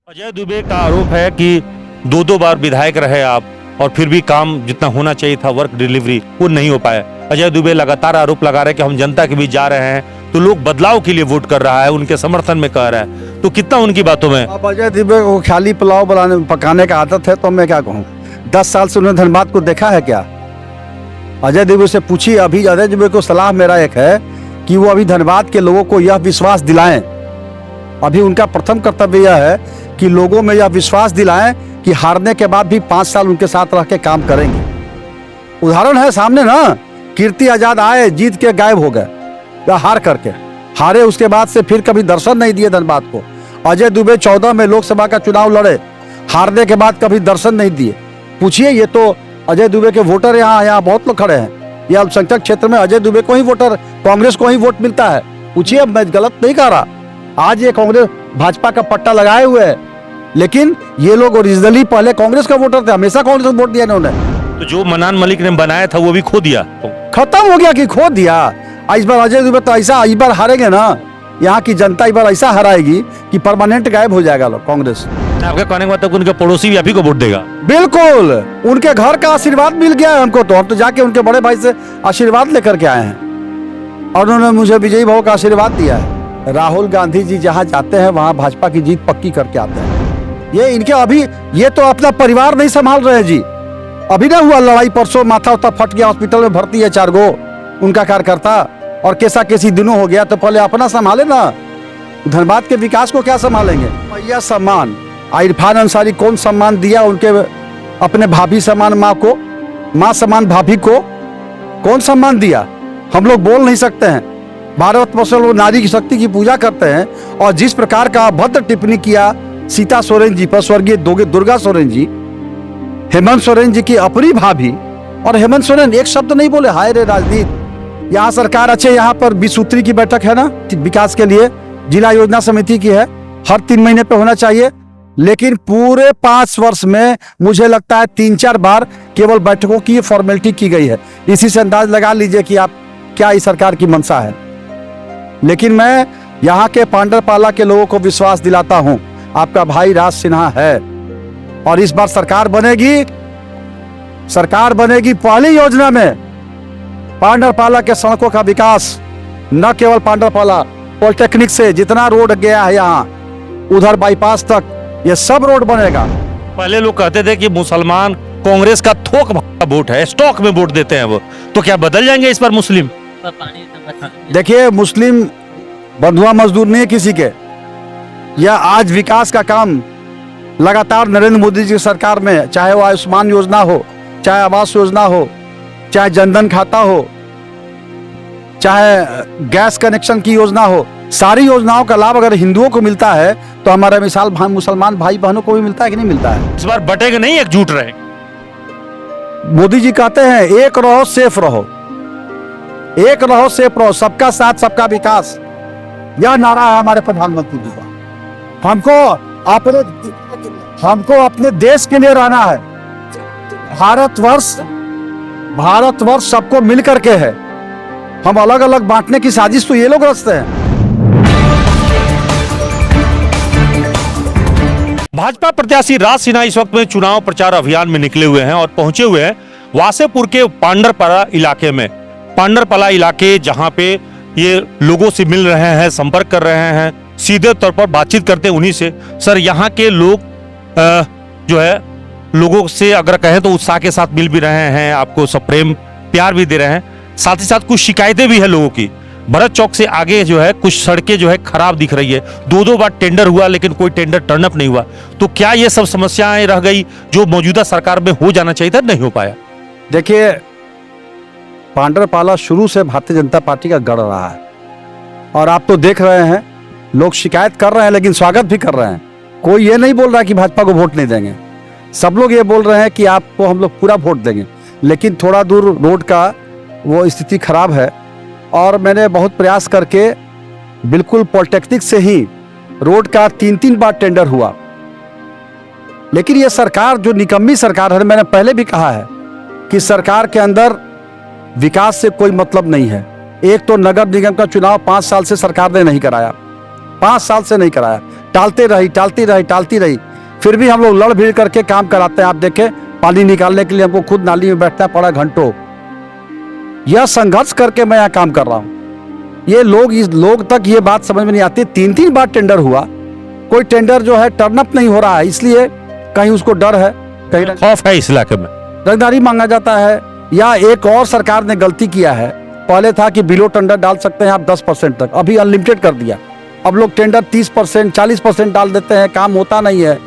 अजय दुबे का आरोप है कि दो बार विधायक रहे आप और फिर भी काम जितना होना चाहिए था वर्क डिलीवरी वो नहीं हो पाया। अजय दुबे लगातार आरोप लगा रहे हैं कि हम जनता के बीच जा रहे हैं तो लोग बदलाव के लिए वोट कर रहा है, उनके समर्थन में कह रहा है, तो कितना उनकी बातों में। अब अजय दुबे को खाली पुलाव पकाने का आदत है तो मैं क्या कहूँ। 10 साल से उन्होंने धनबाद को देखा है क्या? अजय दुबे से पूछिए। अभी अजय दुबे को सलाह मेरा एक है कि वो अभी धनबाद के लोगों को यह विश्वास दिलाएं। अभी उनका प्रथम कर्तव्य यह है कि लोगों में यह विश्वास दिलाएं कि हारने के बाद भी 5 साल उनके साथ रह के काम करेंगे। उदाहरण है सामने ना, कीर्ति आजाद आए, जीत के गायब हो गए या हार करके हारे, उसके बाद से फिर कभी दर्शन नहीं दिए धनबाद को। अजय दुबे 14 में लोकसभा का चुनाव लड़े, हारने के बाद कभी दर्शन नहीं दिए। पूछिए, ये तो अजय दुबे के वोटर यहाँ बहुत लोग खड़े हैं। ये अल्पसंख्यक क्षेत्र में अजय दुबे को ही वोटर, कांग्रेस को ही वोट मिलता है। पूछिए, मैं गलत नहीं कह रहा। आज ये कांग्रेस भाजपा का पट्टा लगाए हुए है, लेकिन ये लोग ओरिजिनली पहले कांग्रेस का वोटर थे, हमेशा कांग्रेस को वोट दिया इन्होंने। तो जो मनान मलिक ने बनाया था वो भी खो दिया, खत्म हो गया कि खो दिया। इस बार अजय दुबे तो ऐसा इस बार हारेंगे ना, यहाँ की जनता इस बार ऐसा हराएगी कि परमानेंट गायब हो जाएगा लोग कांग्रेस। आपके कहने का मतलब उनके पड़ोसी भी आप ही को वोट देगा? बिल्कुल, उनके घर का आशीर्वाद मिल गया है हमको। तो हम तो जाके उनके बड़े भाई से आशीर्वाद लेकर के आए हैं और उन्होंने मुझे विजयी भाव का आशीर्वाद दिया है। राहुल गांधी जी जहाँ जाते हैं वहाँ भाजपा की जीत पक्की करके आते हैं। ये इनके अभी ये तो अपना परिवार नहीं संभाल रहे जी। अभी ना हुआ लड़ाई, परसों माथा उता फट गया, हॉस्पिटल में भर्ती है 4 गो उनका कार्यकर्ता, और कैसा कैसी दिनों हो गया। तो पहले अपना संभाले ना, धनबाद के विकास को क्या संभालेंगे। यह सम्मान इरफान अंसारी कौन सम्मान दिया उनके अपने भाभी समान माँ को, माँ समान भाभी को कौन सम्मान दिया? हम लोग बोल नहीं सकते हैं। भारतवर्ष लोग नारी की शक्ति की पूजा करते हैं, और जिस प्रकार का अभद्र टिप्पणी किया सीता सोरेन जी पर, स्वर्गीय दुर्गा सोरेन जी, हेमंत सोरेन जी की अपनी भाभी, और हेमंत सोरेन एक शब्द नहीं बोले। हाय रे राजनीति। यहाँ सरकार अच्छे, यहाँ पर 20 सूत्री की बैठक है ना विकास के लिए, जिला योजना समिति की है, हर 3 महीने पे होना चाहिए। लेकिन पूरे 5 वर्ष में मुझे लगता है 3-4 बार केवल बैठकों की फॉर्मेलिटी की गई है। इसी से अंदाज लगा लीजिए कि आप क्या इस सरकार की मंशा है। लेकिन मैं यहाँ के पांडरपाला के लोगों को विश्वास दिलाता हूँ, आपका भाई राज सिन्हा है और इस बार सरकार बनेगी पहली योजना में पांडरपाला के सड़कों का विकास। न केवल पांडरपाला, पॉलिटेक्निक से जितना रोड गया है यहाँ उधर बाईपास तक, ये सब रोड बनेगा। पहले लोग कहते थे कि मुसलमान कांग्रेस का थोक वोट है, स्टॉक में वोट देते हैं वो, तो क्या बदल जाएंगे इस बार मुस्लिम? देखिए, मुस्लिम बंधुआ मजदूर नहीं है किसी के। यह आज विकास का काम लगातार नरेंद्र मोदी जी की सरकार में, चाहे वो आयुष्मान योजना हो, चाहे आवास योजना हो, चाहे जनधन खाता हो, चाहे गैस कनेक्शन की योजना हो, सारी योजनाओं का लाभ अगर हिंदुओं को मिलता है तो हमारे मिसाल मुसलमान भाई बहनों को भी मिलता है कि नहीं मिलता है? इस बार बटेंगे नहीं, एकजुट रहे। मोदी जी कहते हैं एक रहो सेफ रहो, एक रहो सेफ रहो, सबका साथ सबका विकास, यह नारा है हमारे प्रधानमंत्री जी का। हमको अपने देश के लिए रहना है। भारतवर्ष सबको मिल करके है। हम अलग अलग बांटने की साजिश तो ये लोग रचते हैं। भाजपा प्रत्याशी राज सिन्हा इस वक्त में चुनाव प्रचार अभियान में निकले हुए हैं और पहुंचे हुए हैं वासेपुर के पांडरपाला इलाके में। पांडरपाला इलाके जहां पे ये लोगों से मिल रहे हैं, संपर्क कर रहे हैं, सीधे तौर पर बातचीत करते हैं उन्हीं से। सर, यहाँ के लोग जो है लोगों से अगर कहें तो उत्साह के साथ मिल भी रहे हैं, आपको सब प्रेम प्यार भी दे रहे हैं, साथ ही साथ कुछ शिकायतें भी है लोगों की। भरत चौक से आगे जो है कुछ सड़कें जो है खराब दिख रही है, 2 बार टेंडर हुआ लेकिन कोई टेंडर टर्न अप नहीं हुआ। तो क्या ये सब समस्याएं रह गई जो मौजूदा सरकार में हो जाना चाहिए था, नहीं हो पाया? देखिए, पांडरपाला शुरू से भारतीय जनता पार्टी का गढ़ रहा है और आप तो देख रहे हैं लोग शिकायत कर रहे हैं लेकिन स्वागत भी कर रहे हैं। कोई ये नहीं बोल रहा कि भाजपा को वोट नहीं देंगे। सब लोग ये बोल रहे हैं कि आपको हम लोग पूरा वोट देंगे। लेकिन थोड़ा दूर रोड का वो स्थिति खराब है और मैंने बहुत प्रयास करके बिल्कुल पॉलिटेक्निक से ही रोड का 3 बार टेंडर हुआ। लेकिन ये सरकार जो निकम्मी सरकार है, मैंने पहले भी कहा है कि सरकार के अंदर विकास से कोई मतलब नहीं है। एक तो नगर निगम का चुनाव 5 साल से सरकार ने नहीं कराया, 5 साल से नहीं कराया। टालती रही। फिर भी हम लोग लड़ भीड़ करके काम कराते हैं। आप देखें, पानी निकालने के लिए हमको खुद नाली में बैठना पड़ा घंटों। यह संघर्ष करके मैं यहाँ काम कर रहा हूँ। ये लोग तक ये बात समझ में नहीं आती। 3 बार टेंडर हुआ, कोई टेंडर जो है टर्न अप नहीं हो रहा है, इसलिए कहीं उसको डर है, कहीं खौफ है इस इलाके में, रंगदारी मांगा जाता है, या एक और सरकार ने गलती किया है। पहले था कि बिलो टेंडर डाल सकते हैं आप 10% तक, अभी अनलिमिटेड कर दिया। अब लोग टेंडर 30%, 40% डाल देते हैं, काम होता नहीं है,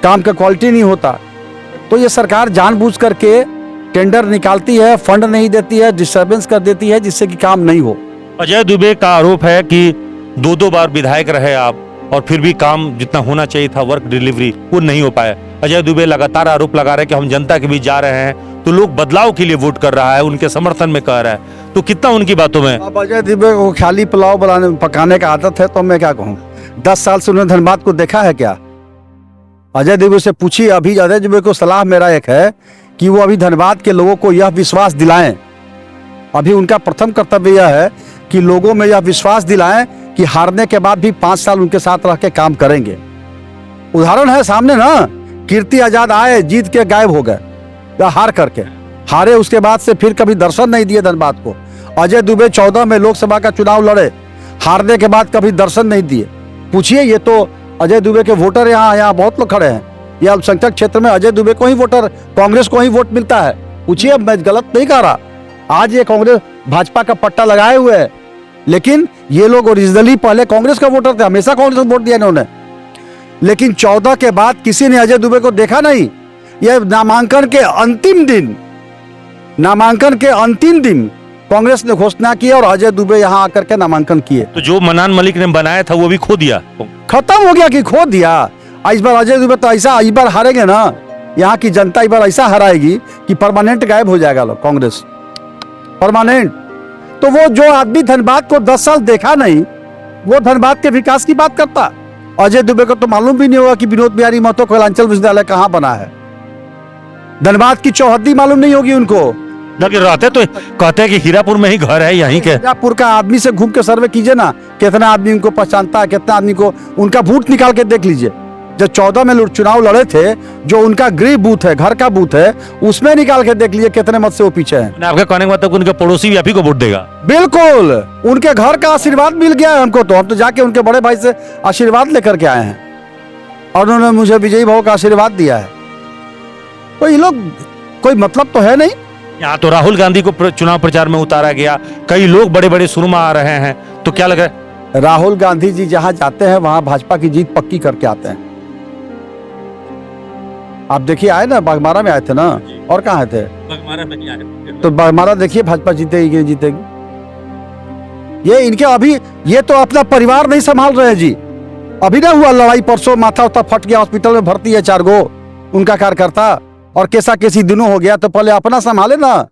काम का क्वालिटी नहीं होता। तो ये सरकार जानबूझ करके टेंडर निकालती है, फंड नहीं देती है, डिस्टर्बेंस कर देती है, जिससे कि काम नहीं हो। अजय दुबे का आरोप है कि 2 बार विधायक रहे आप और फिर भी काम जितना होना चाहिए था, वर्क डिलीवरी, वो नहीं हो पाया। अजय दुबे लगातार आरोप लगा रहे हैं कि हम जनता के बीच जा रहे हैं तो लोग बदलाव के लिए वोट कर रहा है, उनके समर्थन में कह रहा है, तो कितना उनकी बातों में। अब अजय दुबे को खाली पुलाव पकाने का आदत है, तो मैं क्या कहूँ। 10 साल से उन्होंने धनबाद को देखा है क्या? अजय दुबे से पूछिए। अभी अजय दुबे को सलाह मेरा एक है कि वो अभी धनबाद के लोगों को यह विश्वास दिलाएं। अभी उनका प्रथम कर्तव्य यह है कि लोगों में यह विश्वास दिलाएं कि हारने के बाद भी 5 साल उनके साथ रह के काम करेंगे। उदाहरण है सामने ना, कीर्ति आजाद आए, जीत के गायब हो गए, या हार करके हारे, उसके बाद से फिर कभी दर्शन नहीं दिए धनबाद को। अजय दुबे 14 में लोकसभा का चुनाव लड़े, हारने के बाद कभी दर्शन नहीं दिए। पूछिए, ये तो अजय दुबे के वोटर यहाँ बहुत लोग खड़े हैं। ये अल्पसंख्यक क्षेत्र में अजय दुबे को ही वोटर, कांग्रेस को ही वोट मिलता है। पूछिए, मैं गलत नहीं कह रहा। आज ये कांग्रेस भाजपा का पट्टा लगाए हुए है, लेकिन ये लोग ओरिजिनली पहले कांग्रेस का वोटर थे, हमेशा कांग्रेस को वोट दिया इन्होंने। लेकिन 14 के बाद किसी ने अजय दुबे को देखा नहीं। यह नामांकन के अंतिम दिन कांग्रेस ने घोषणा की और अजय दुबे यहाँ आकर के नामांकन किए। तो जो मनान मलिक ने बनाया था वो भी खो दिया, खत्म हो गया कि खो दिया। इस बार अजय दुबे तो ऐसा, इस बार हारेंगे ना, यहाँ की जनता इस बार ऐसा हराएगी कि परमानेंट गायब हो जाएगा लोग, कांग्रेस परमानेंट। तो वो जो आदमी धनबाद को 10 साल देखा नहीं, वो धनबाद के विकास की बात करता। अजय दुबे को तो मालूम भी नहीं होगा कि विनोद बिहारी महतो कोयलांचल विश्वविद्यालय कहाँ बना है। धनबाद की चौहद्दी मालूम नहीं होगी उनको। रहते तो कहते हैं कि हीरापुर में ही घर है, यहीं के। हीरापुर का आदमी से घूम के सर्वे कीजिए ना, कितना आदमी उनको पहचानता है, कितना आदमी को उनका बूथ निकाल के देख लीजिए। जब 14 में चुनाव लड़े थे, जो उनका गृह बूथ है, घर का बूथ है, उसमें निकाल के देख लीजिए कितने मत से वो पीछे हैं। आपके कहने का मतलब उनके पड़ोसी भी आप ही को वोट देगा? बिल्कुल, उनके घर का आशीर्वाद मिल गया है हमको। तो हम तो जाके उनके बड़े भाई से आशीर्वाद लेकर के आए हैं और उन्होंने मुझे विजयी भाव का आशीर्वाद दिया है। तो ये लोग कोई मतलब तो है नहीं। यहाँ तो राहुल गांधी को चुनाव प्रचार में उतारा गया, कई लोग बड़े बड़े सुरमा आ रहे हैं, तो क्या लग रहा है? राहुल गांधी जी जहां जाते हैं वहां भाजपा की जीत पक्की करके आते हैं। आप देखिए, आए ना, बागमारा में आए थे ना, और कहाँ थे? बागमारा में नहीं आए। तो बागमारा देखिए, भाजपा जीतेगी कि नहीं जीतेगी। ये इनके अभी ये तो अपना परिवार नहीं संभाल रहे जी। अभी ना हुआ लड़ाई, परसों माथा उथा फट गया, हॉस्पिटल में भर्ती है 4 गो उनका कार्यकर्ता, और कैसा कैसी दिनों हो गया। तो पहले अपना संभाले ना।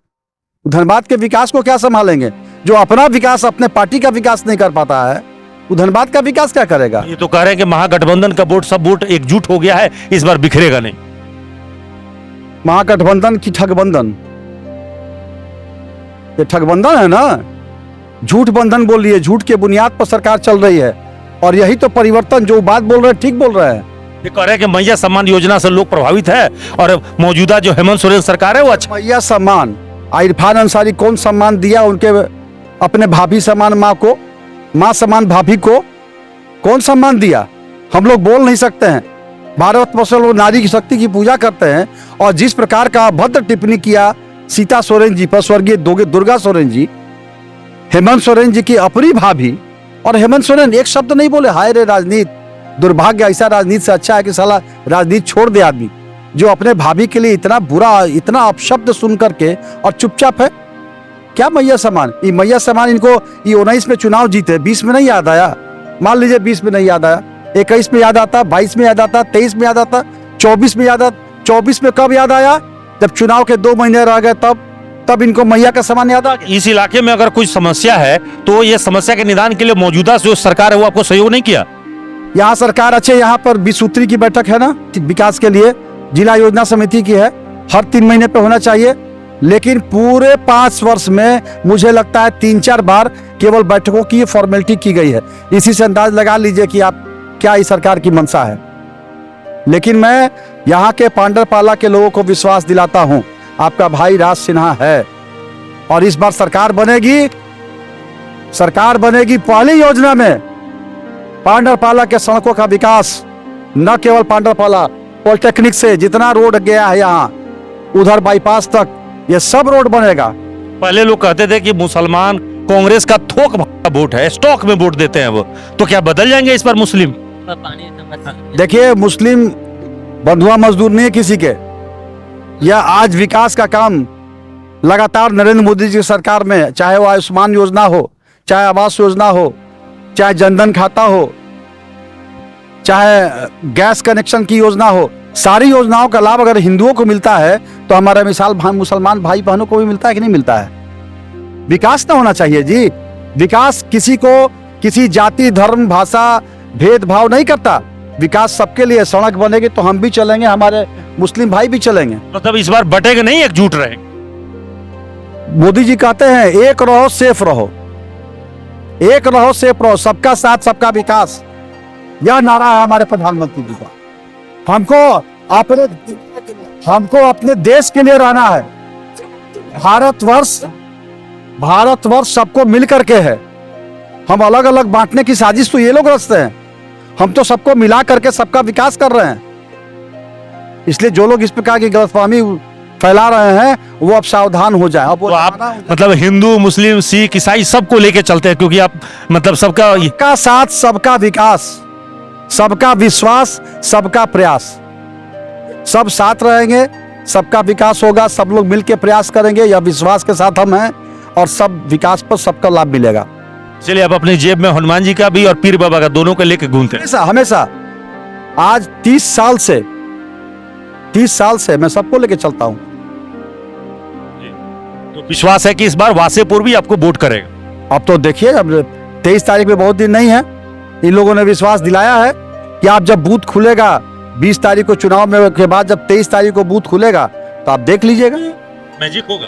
धनबाद के विकास को क्या संभालेंगे? जो अपना विकास, अपने पार्टी का विकास नहीं कर पाता है, वो धनबाद का विकास क्या करेगा? ये तो कह रहे हैं कि महागठबंधन का वोट, सब वोट एकजुट हो गया है, इस बार बिखरेगा नहीं। महागठबंधन की ठगबंधन, ये ठगबंधन है ना। झूठ बंधन बोल रही है, झूठ के बुनियाद पर सरकार चल रही है। और यही तो परिवर्तन, जो बात बोल रहे हैं ठीक बोल रहे हैं। ये कह रहे हैं कि मैया सम्मान योजना से लोग प्रभावित है, और मौजूदा जो हेमंत सोरेन सरकार है वो अच्छा। मैया सम्मान, इरफान अंसारी कौन सम्मान दिया उनके अपने भाभी समान माँ को, माँ समान भाभी को कौन सम्मान दिया? हम लोग बोल नहीं सकते हैं। भारतवर्ष लोग नारी की शक्ति की पूजा करते हैं, और जिस प्रकार का अभद्र टिप्पणी किया सीता सोरेन जी पर, स्वर्गीय दुर्गा सोरेन जी, हेमंत सोरेन जी की अपनी भाभी, और हेमंत सोरेन एक शब्द नहीं बोले। हाय रे राजनीति, दुर्भाग्य। ऐसा राजनीति से अच्छा है कि साला राजनीति छोड़ दे आदमी, जो अपने भाभी के लिए इतना बुरा, इतना अपशब्द सुन करके और चुपचाप है। क्या मैया समान? ये मैया समान इनको ये 19 में चुनाव जीते, 20 में नहीं याद आया। मान लीजिए 20 में नहीं याद आया, 21 में याद आता, 22 में याद आता, 23 में याद आता, 24 में याद आता। 24 में कब याद आया? जब चुनाव के 2 महीने रह गए, तब इनको मैया का समान याद आ गया। इस इलाके में अगर कुछ समस्या है तो ये समस्या के निदान के लिए मौजूदा जो सरकार है वो आपको सहयोग नहीं किया? यहाँ सरकार अच्छे, यहाँ पर 20 सूत्री की बैठक है ना विकास के लिए, जिला योजना समिति की है, हर 3 महीने पे होना चाहिए। लेकिन पूरे 5 वर्ष में मुझे लगता है 3-4 बार केवल बैठकों की फॉर्मेलिटी की गई है। इसी से अंदाज लगा लीजिए कि आप क्या इस सरकार की मंशा है। लेकिन मैं यहाँ के पांडरपाला के लोगों को विश्वास दिलाता हूँ, आपका भाई राज सिन्हा है और इस बार सरकार बनेगी पहली योजना में पांडरपाला के सड़कों का विकास। न केवल पांडरपाला, पॉलिटेक्निक से जितना रोड गया है यहाँ उधर बाईपास तक, ये सब रोड बनेगा। पहले लोग कहते थे कि मुसलमान कांग्रेस का थोक भरा वोट है, स्टॉक में वोट देते हैं वो, तो क्या बदल जाएंगे इस बार मुस्लिम? देखिए, मुस्लिम बंधुआ मजदूर नहीं है किसी के। यह आज विकास का काम लगातार नरेंद्र मोदी जी की सरकार में, चाहे वो आयुष्मान योजना हो, चाहे आवास योजना हो, चाहे जनधन खाता हो, चाहे गैस कनेक्शन की योजना हो, सारी योजनाओं का लाभ अगर हिंदुओं को मिलता है तो हमारे मुसलमान भाई बहनों को भी मिलता है कि नहीं मिलता है। विकास ना होना चाहिए जी। विकास किसी को किसी जाति, धर्म, भाषा, भेदभाव नहीं करता। विकास सबके लिए। सड़क बनेगी तो हम भी चलेंगे, हमारे मुस्लिम भाई भी चलेंगे। मतलब इस बार बटेगा नहीं, एकजुट रहे। मोदी जी कहते हैं एक रहो सेफ रहो, एक रहो सेफ रहो, सबका साथ सबका विकास, यह नारा है हमारे प्रधानमंत्री जी का। हमको अपने देश के लिए रहना है। भारतवर्ष सबको मिल करके है। हम अलग अलग बांटने की साजिश तो ये लोग रचते हैं, हम तो सबको मिला करके सबका विकास कर रहे हैं। इसलिए जो लोग इस प्रकार की गलतफहमी फैला रहे हैं वो अब सावधान हो जाए। तो आप मतलब हिंदू, मुस्लिम, सिख, ईसाई सबको लेके चलते हैं, क्योंकि आप मतलब सबका साथ सबका विकास, सबका विश्वास, सबका प्रयास, सब साथ रहेंगे, सबका विकास होगा, सब लोग मिलकर प्रयास करेंगे, यह विश्वास के साथ हम हैं और सब विकास पर सबका लाभ मिलेगा। चलिए, आप अपनी जेब में हनुमान जी का भी और पीर बाबा का दोनों को लेके घूमते हैं? हमेशा आज 30 साल से मैं सबको लेके चलता हूँ। तो विश्वास है कि इस बार वासेपुर भी आपको वोट करेगा? अब तो देखिए, अब 23 तारीख में बहुत दिन नहीं है, इन लोगों ने विश्वास दिलाया है कि आप जब बूथ खुलेगा 20 तारीख को चुनाव में के बाद, जब 23 तारीख को बूथ खुलेगा तो आप देख लीजिएगा। मैजिक होगा?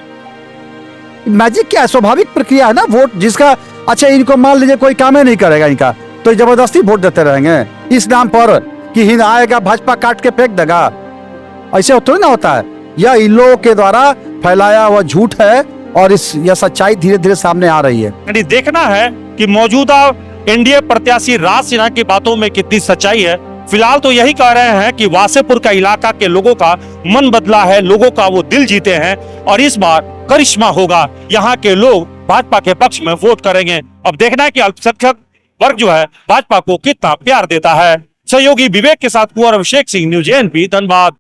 मैजिक क्या है, स्वाभाविक प्रक्रिया है ना। वोट जिसका, अच्छा इनको मान लीजिए कोई काम ही नहीं करेगा इनका, तो जबरदस्ती वोट देते रहेंगे इस नाम पर कि हिंद आएगा भाजपा काट के फेंक देगा। ऐसे थोड़ी ना होता है। यह इन लोगों के द्वारा फैलाया हुआ झूठ है और यह सच्चाई धीरे धीरे सामने आ रही है। यानी देखना है कि मौजूदा एनडीए प्रत्याशी राज सिन्हा की बातों में कितनी सच्चाई है। फिलहाल तो यही कह रहे हैं कि वासेपुर का इलाका के लोगों का मन बदला है, लोगों का वो दिल जीते हैं और इस बार करिश्मा होगा। यहाँ के लोग भाजपा के पक्ष में वोट करेंगे। अब देखना है कि अल्पसंख्यक वर्ग जो है भाजपा को कितना प्यार देता है। सहयोगी विवेक के साथ कुंवर अभिषेक सिंह, न्यूज़ एएनपी, धनबाद।